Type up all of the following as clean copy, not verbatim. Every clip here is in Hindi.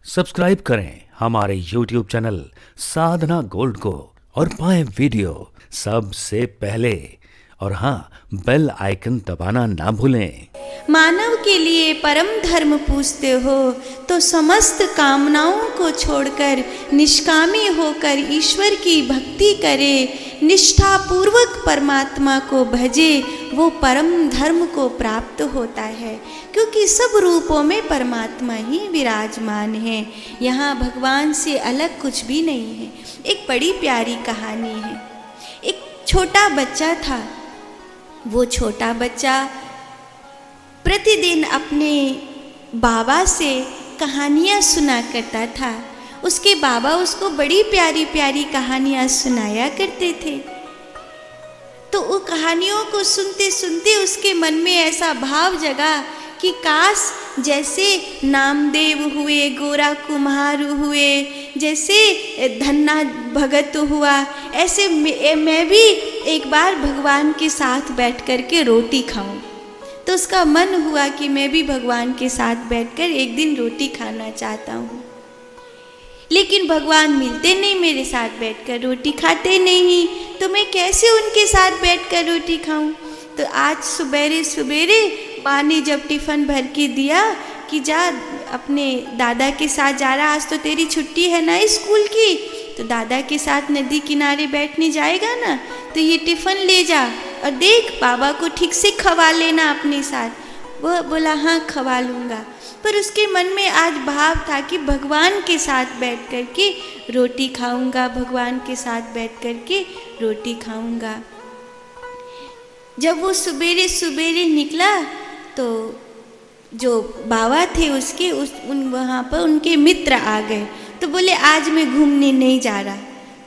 सब्सक्राइब करें हमारे YouTube चैनल साधना गोल्ड को और पाएं वीडियो सबसे पहले। और हाँ, बेल आइकन दबाना ना भूलें। मानव के लिए परम धर्म पूछते हो तो समस्त कामनाओं को छोड़कर निष्कामी होकर ईश्वर की भक्ति करे, निष्ठा पूर्वक परमात्मा को भजे, वो परम धर्म को प्राप्त होता है। क्योंकि सब रूपों में परमात्मा ही विराजमान है, यहाँ भगवान से अलग कुछ भी नहीं है। एक बड़ी प्यारी कहानी है। एक छोटा बच्चा था। वो छोटा बच्चा प्रतिदिन अपने बाबा से कहानियाँ सुना करता था। उसके बाबा उसको बड़ी प्यारी प्यारी कहानियाँ सुनाया करते थे। तो वो कहानियों को सुनते सुनते उसके मन में ऐसा भाव जगा कि काश जैसे नामदेव हुए, गोरा कुम्हार हुए, जैसे धन्ना भगत हुआ, ऐसे मैं भी एक बार भगवान के साथ बैठ कर के रोटी खाऊं। तो उसका मन हुआ कि मैं भी भगवान के साथ बैठकर एक दिन रोटी खाना चाहता हूँ। लेकिन भगवान मिलते नहीं, मेरे साथ बैठकर रोटी खाते नहीं, तो मैं कैसे उनके साथ बैठकर रोटी खाऊं। तो आज सवेरे सवेरे माँ ने जब टिफ़िन भर के दिया कि जा अपने दादा के साथ जा रहा, आज तो तेरी छुट्टी है ना स्कूल की, तो दादा के साथ नदी किनारे बैठने जाएगा ना, तो ये टिफ़िन ले जा और देख बाबा को ठीक से खवा लेना अपने साथ। वह बोला हाँ खवा लूँगा। पर उसके मन में आज भाव था कि भगवान के साथ बैठ कर के रोटी खाऊंगा, भगवान के साथ बैठ कर के रोटी खाऊंगा। जब वो सवेरे सवेरे निकला तो जो बाबा थे उसके वहाँ पर उनके मित्र आ गए। तो बोले आज मैं घूमने नहीं जा रहा।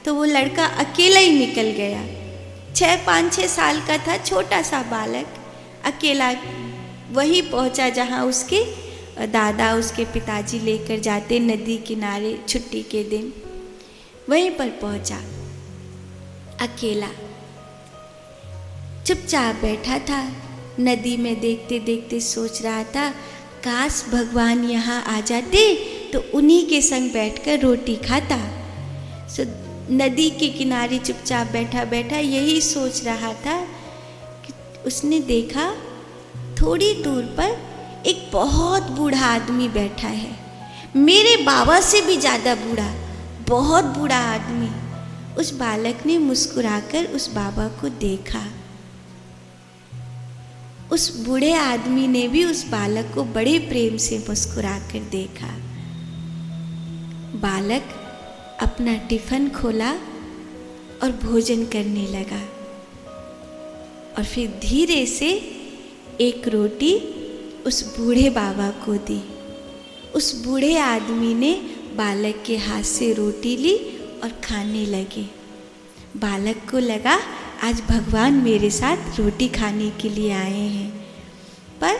तो वो लड़का अकेला ही निकल गया। 5-6 साल का था, छोटा सा बालक, अकेला वहीं पहुँचा जहाँ उसके दादा उसके पिताजी लेकर जाते नदी किनारे छुट्टी के दिन। वहीं पर पहुँचा अकेला, चुपचाप बैठा था। नदी में देखते देखते सोच रहा था काश भगवान यहाँ आ जाते तो उन्हीं के संग बैठकर रोटी खाता। सो नदी के किनारे चुपचाप बैठा बैठा यही सोच रहा था कि उसने देखा थोड़ी दूर पर एक बहुत बूढ़ा आदमी बैठा है, मेरे बाबा से भी ज़्यादा बूढ़ा, बहुत बूढ़ा आदमी। उस बालक ने मुस्कुराकर उस बाबा को देखा। उस बूढ़े आदमी ने भी उस बालक को बड़े प्रेम से मुस्कुराकर देखा। बालक अपना टिफ़िन खोला और भोजन करने लगा और फिर धीरे से एक रोटी उस बूढ़े बाबा को दी। उस बूढ़े आदमी ने बालक के हाथ से रोटी ली और खाने लगे। बालक को लगा आज भगवान मेरे साथ रोटी खाने के लिए आए हैं। पर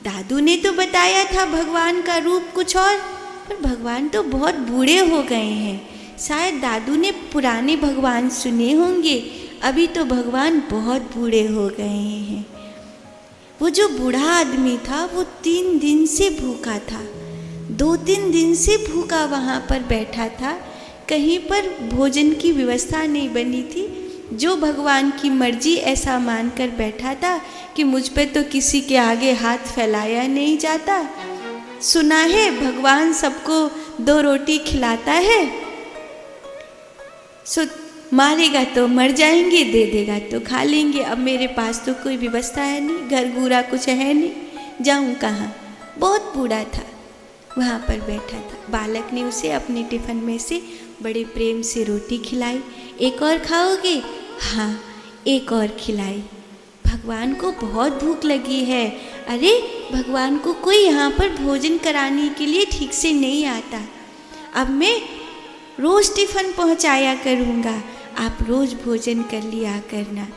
दादू ने तो बताया था भगवान का रूप कुछ और, पर भगवान तो बहुत बूढ़े हो गए हैं। शायद दादू ने पुराने भगवान सुने होंगे, अभी तो भगवान बहुत बूढ़े हो गए हैं। वो जो बूढ़ा आदमी था वो 3 दिन से भूखा था, 2-3 दिन से भूखा वहाँ पर बैठा था। कहीं पर भोजन की व्यवस्था नहीं बनी थी। जो भगवान की मर्जी ऐसा मानकर बैठा था कि मुझ पे तो किसी के आगे हाथ फैलाया नहीं जाता। सुना है भगवान सबको 2 रोटी खिलाता है, सो मारेगा तो मर जाएंगे, दे देगा तो खा लेंगे। अब मेरे पास तो कोई व्यवस्था है नहीं, घर गुरा कुछ है नहीं, जाऊँ कहाँ। बहुत बूढ़ा था, वहाँ पर बैठा था। बालक ने उसे अपने टिफ़िन में से बड़े प्रेम से रोटी खिलाई। एक और खाओगे? हाँ, एक और खिलाई। भगवान को बहुत भूख लगी है। अरे भगवान को कोई यहाँ पर भोजन कराने के लिए ठीक से नहीं आता। अब मैं रोज़ टिफ़िन पहुँचाया करूँगा, आप रोज़ भोजन कर लिया करना।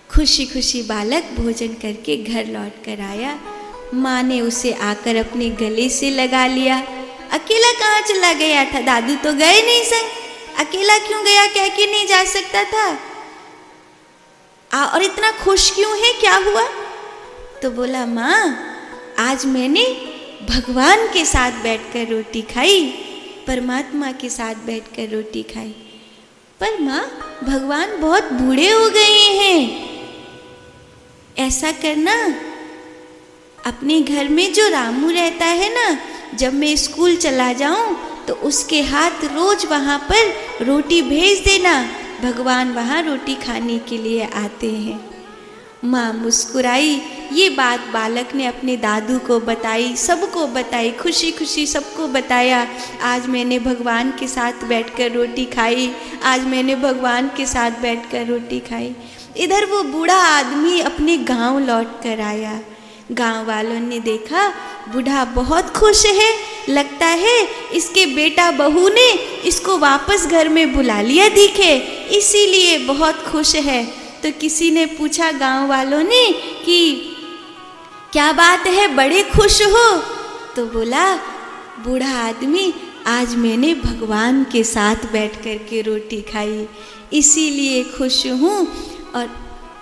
खुशी खुशी बालक भोजन करके घर लौट कर आया। माँ ने उसे आकर अपने गले से लगा लिया। अकेला कहाँ चला गया था? दादू तो गए नहीं संग, अकेला क्यों गया? कह के नहीं जा सकता था? और इतना खुश क्यों है, क्या हुआ? तो बोला माँ आज मैंने भगवान के साथ बैठकर रोटी खाई, परमात्मा के साथ बैठकर रोटी खाई। पर माँ, भगवान बहुत बूढ़े हो गए हैं, ऐसा करना, अपने घर में जो रामू रहता है ना, जब मैं स्कूल चला जाऊं तो उसके हाथ रोज वहाँ पर रोटी भेज देना, भगवान वहाँ रोटी खाने के लिए आते हैं। माँ मुस्कुराई। ये बात बालक ने अपने दादू को बताई, सबको बताई, खुशी खुशी सबको बताया, आज मैंने भगवान के साथ बैठकर रोटी खाई, आज मैंने भगवान के साथ बैठकर रोटी खाई। इधर वो बूढ़ा आदमी अपने गांव लौट कर आया। गांव वालों ने देखा बूढ़ा बहुत खुश है, लगता है इसके बेटा बहू ने इसको वापस घर में बुला लिया दिखे, इसीलिए बहुत खुश है। तो किसी ने पूछा गांव वालों ने कि क्या बात है, बड़े खुश हो? तो बोला बूढ़ा आदमी, आज मैंने भगवान के साथ बैठ कर के रोटी खाई, इसीलिए खुश हूँ। और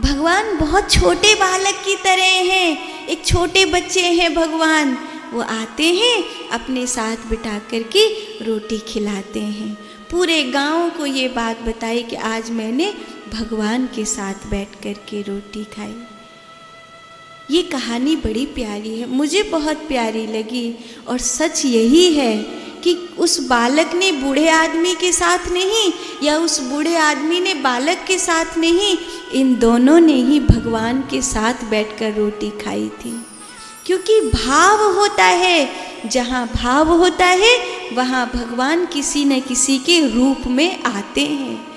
भगवान बहुत छोटे बालक की तरह हैं, एक छोटे बच्चे हैं भगवान, वो आते हैं अपने साथ बिठा कर के रोटी खिलाते हैं। पूरे गांव को ये बात बताई कि आज मैंने भगवान के साथ बैठ कर के रोटी खाई। ये कहानी बड़ी प्यारी है, मुझे बहुत प्यारी लगी। और सच यही है कि उस बालक ने बूढ़े आदमी के साथ नहीं, या उस बूढ़े आदमी ने बालक के साथ नहीं, इन दोनों ने ही भगवान के साथ बैठकर रोटी खाई थी। क्योंकि भाव होता है, जहाँ भाव होता है वहाँ भगवान किसी न किसी के रूप में आते हैं।